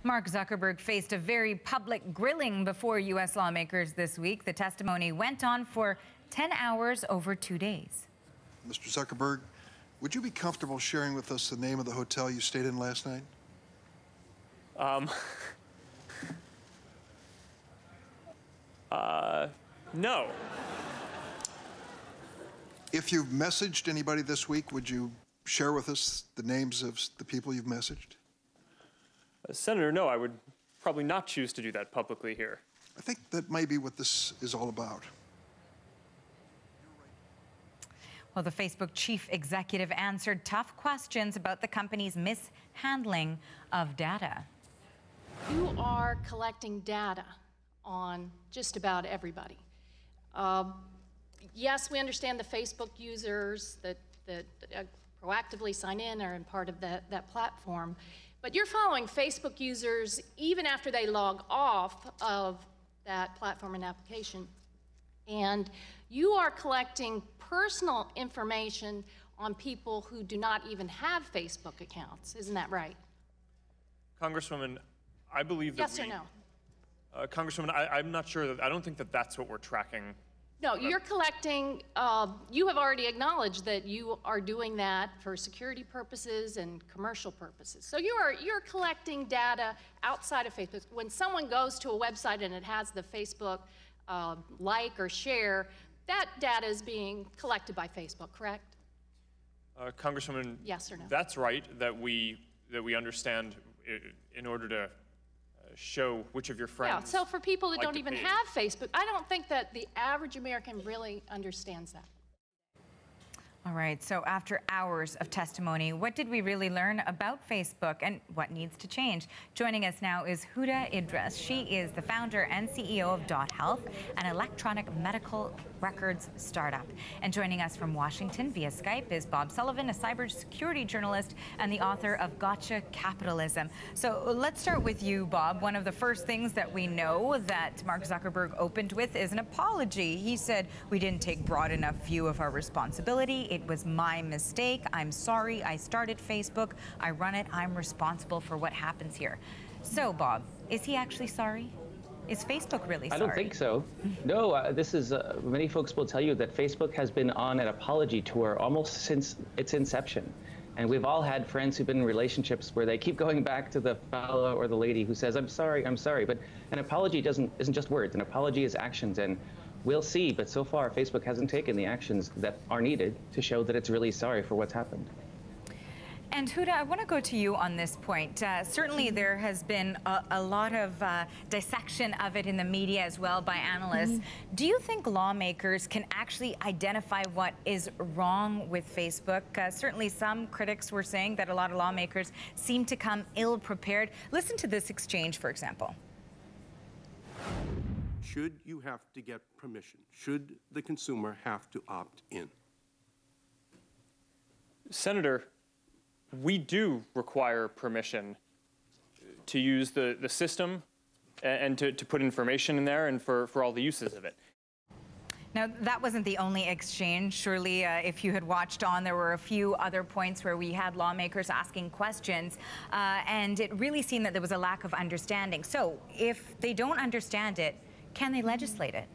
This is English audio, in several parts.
Mark Zuckerberg faced a very public grilling before U.S. lawmakers this week. The testimony went on for 10 hours over 2 days. Mr. Zuckerberg, would you be comfortable sharing with us the name of the hotel you stayed in last night? No. If you've messaged anybody this week, would you share with us the names of the people you've messaged? Senator, no, I would probably not choose to do that publicly here. I think that may be what this is all about. Well, the Facebook chief executive answered tough questions about the company's mishandling of data. You are collecting data on just about everybody. Yes, we understand the Facebook users that proactively sign in are in part of that platform, but you're following Facebook users even after they log off of that platform and application. And you are collecting personal information on people who do not even have Facebook accounts. Isn't that right? Congresswoman, I believe that yes or no? Congresswoman, I'm not sure. I don't think that that's what we're tracking. No, you're collecting, you have already acknowledged that you are doing that for security purposes and commercial purposes. So you're collecting data outside of Facebook. When someone goes to a website and it has the Facebook like or share, that data is being collected by Facebook, correct? Congresswoman, yes or no? That's right, that we understand in order to show which of your friends. Yeah, so for people that like don't even have Facebook, I don't think that the average American really understands that. All right, so after hours of testimony, what did we really learn about Facebook and what needs to change? Joining us now is Huda Idris. She is the founder and CEO of .health, an electronic medical records startup. And joining us from Washington via Skype is Bob Sullivan, a cybersecurity journalist and the author of Gotcha Capitalism. So let's start with you, Bob. One of the first things that we know that Mark Zuckerberg opened with is an apology. He said, we didn't take broad enough view of our responsibility. It was my mistake. I'm sorry. I started Facebook. I run it. I'm responsible for what happens here. So, Bob, is he actually sorry? Is Facebook really sorry? I don't think so. No, this is, many folks will tell you that Facebook has been on an apology tour almost since its inception. And we've all had friends who've been in relationships where they keep going back to the fellow or the lady who says, I'm sorry. But an apology isn't just words. An apology is actions. And we'll see, but so far, Facebook hasn't taken the actions that are needed to show that it's really sorry for what's happened. And Huda, I want to go to you on this point. Certainly there has been a lot of dissection of it in the media as well by analysts. Do you think lawmakers can actually identify what is wrong with Facebook? Certainly some critics were saying that a lot of lawmakers seem to come ill-prepared. Listen to this exchange, for example. Should you have to get permission? Should the consumer have to opt in? Senator, we do require permission to use the system and to put information in there and for all the uses of it. Now, that wasn't the only exchange. Surely, if you had watched on, there were a few other points where we had lawmakers asking questions, and it really seemed that there was a lack of understanding. So, if they don't understand it, can they legislate it?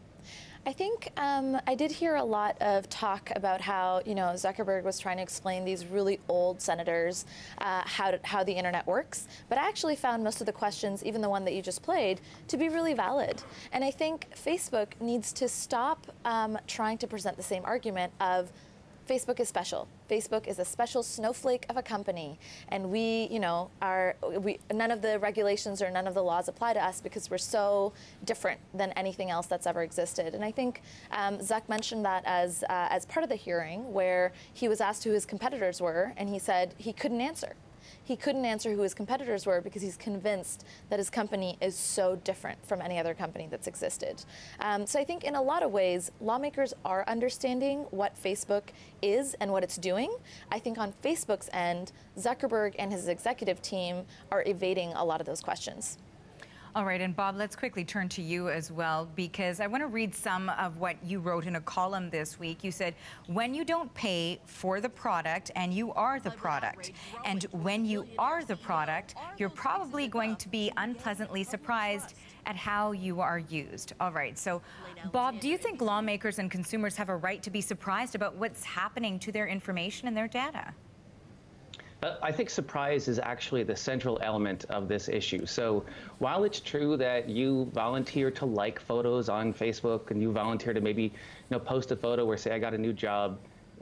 I think I did hear a lot of talk about how, Zuckerberg was trying to explain these really old senators how the internet works. But I actually found most of the questions, even the one that you just played, to be really valid. And I think Facebook needs to stop trying to present the same argument of Facebook is special. Facebook is a special snowflake of a company, and none of the regulations or none of the laws apply to us because we're so different than anything else that's ever existed. And I think Zuck mentioned that as part of the hearing where he was asked who his competitors were, and he said he couldn't answer. He couldn't answer who his competitors were because he's convinced that his company is so different from any other company that's existed. So I think in a lot of ways, lawmakers are understanding what Facebook is and what it's doing. I think on Facebook's end, Zuckerberg and his executive team are evading a lot of those questions. All right, and Bob, let's quickly turn to you as well, because I want to read some of what you wrote in a column this week. You said, when you don't pay for the product and you are the product, and when you are the product, you're probably going to be unpleasantly surprised at how you are used. All right, so Bob, do you think lawmakers and consumers have a right to be surprised about what's happening to their information and their data? I think surprise is actually the central element of this issue. So while it's true that you volunteer to like photos on Facebook and you volunteer to maybe post a photo or say, I got a new job,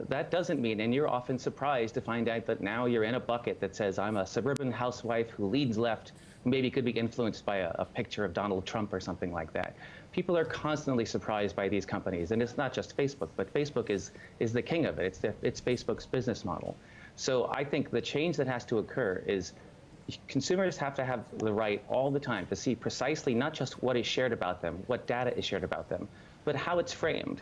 that doesn't mean, and you're often surprised to find out that now you're in a bucket that says, I'm a suburban housewife who leads left, who maybe could be influenced by a picture of Donald Trump or something like that. People are constantly surprised by these companies, and it's not just Facebook, but Facebook is the king of it. It's Facebook's business model. So I think the change that has to occur is consumers have to have the right all the time to see precisely not just what is shared about them, what data is shared about them, but how it's framed,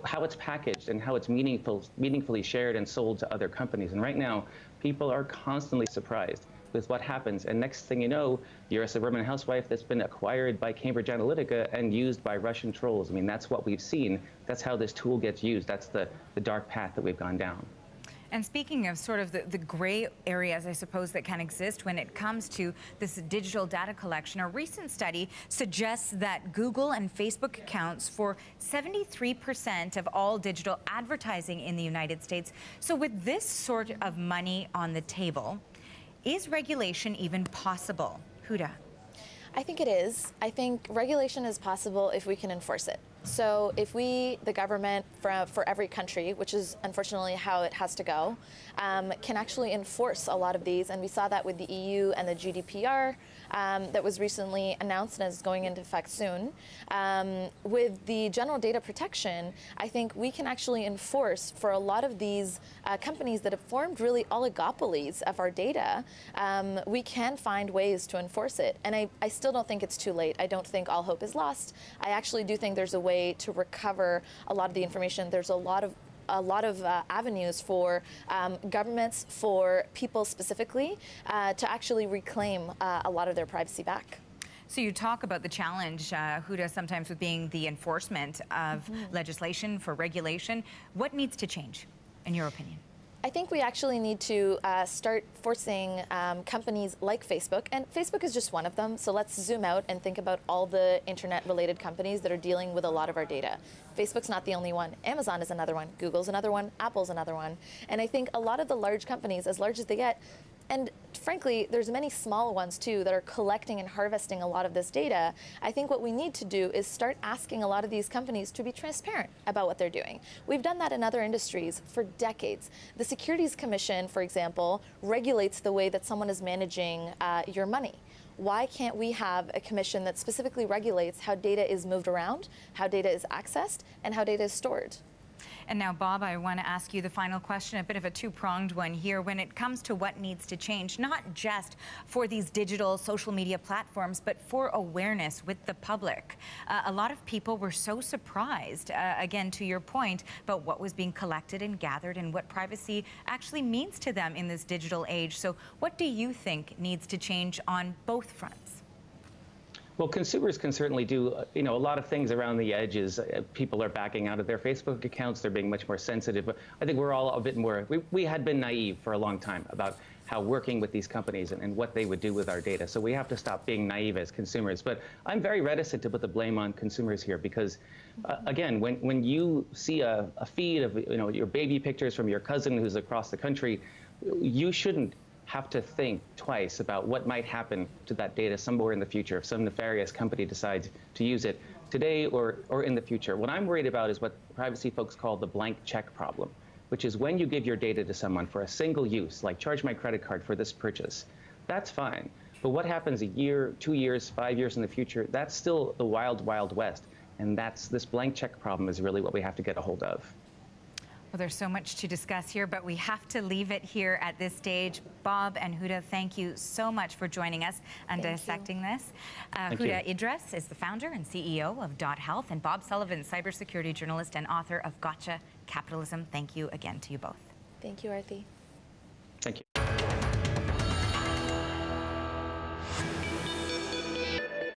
how it's packaged, and how it's meaningfully shared and sold to other companies. And right now, people are constantly surprised with what happens. And next thing you know, you're a suburban housewife that's been acquired by Cambridge Analytica and used by Russian trolls. I mean, that's what we've seen. That's how this tool gets used. That's the dark path that we've gone down. And speaking of sort of the gray areas, I suppose, that can exist when it comes to this digital data collection, a recent study suggests that Google and Facebook accounts for 73% of all digital advertising in the United States. So with this sort of money on the table, is regulation even possible? Huda? I think it is. I think regulation is possible if we can enforce it. So if we, the government, for every country, which is unfortunately how it has to go, can actually enforce a lot of these, and we saw that with the EU and the GDPR that was recently announced and is going into effect soon. With the general data protection, I think we can actually enforce for a lot of these companies that have formed really oligopolies of our data, we can find ways to enforce it. And I still don't think it's too late. I don't think all hope is lost. I actually do think there's a way to recover a lot of the information. There's a lot of avenues for governments, for people specifically, to actually reclaim a lot of their privacy back. So you talk about the challenge, Huda, sometimes with being the enforcement of legislation for regulation. What needs to change, in your opinion? I think we actually need to start forcing companies like Facebook, and Facebook is just one of them, so let's zoom out and think about all the internet-related companies that are dealing with a lot of our data. Facebook's not the only one. Amazon is another one. Google's another one. Apple's another one. And I think a lot of the large companies, as large as they get, and frankly, there's many small ones too that are collecting and harvesting a lot of this data. I think what we need to do is start asking a lot of these companies to be transparent about what they're doing. We've done that in other industries for decades. The Securities Commission, for example, regulates the way that someone is managing your money. Why can't we have a commission that specifically regulates how data is moved around, how data is accessed, and how data is stored? And now, Bob, I want to ask you the final question, a bit of a two-pronged one here. When it comes to what needs to change, not just for these digital social media platforms, but for awareness with the public. A lot of people were so surprised, again, to your point, about what was being collected and gathered and what privacy actually means to them in this digital age. So what do you think needs to change on both fronts? Well, consumers can certainly do, a lot of things around the edges. People are backing out of their Facebook accounts. They're being much more sensitive. But I think we're all a bit more, we had been naive for a long time about how working with these companies and what they would do with our data. So we have to stop being naive as consumers. But I'm very reticent to put the blame on consumers here because, again, when you see a feed of, your baby pictures from your cousin who's across the country, you shouldn't have to think twice about what might happen to that data somewhere in the future if some nefarious company decides to use it today or in the future. What I'm worried about is what privacy folks call the blank check problem, which is when you give your data to someone for a single use, like charge my credit card for this purchase, that's fine. But what happens a year, 2 years, 5 years in the future, that's still the wild, wild west. And this blank check problem is really what we have to get a hold of. Well, there's so much to discuss here, but we have to leave it here at this stage. Bob and Huda, thank you so much for joining us and dissecting this. Huda Idris is the founder and CEO of .health, and Bob Sullivan, cybersecurity journalist and author of Gotcha Capitalism. Thank you again to you both. Thank you, Aarti.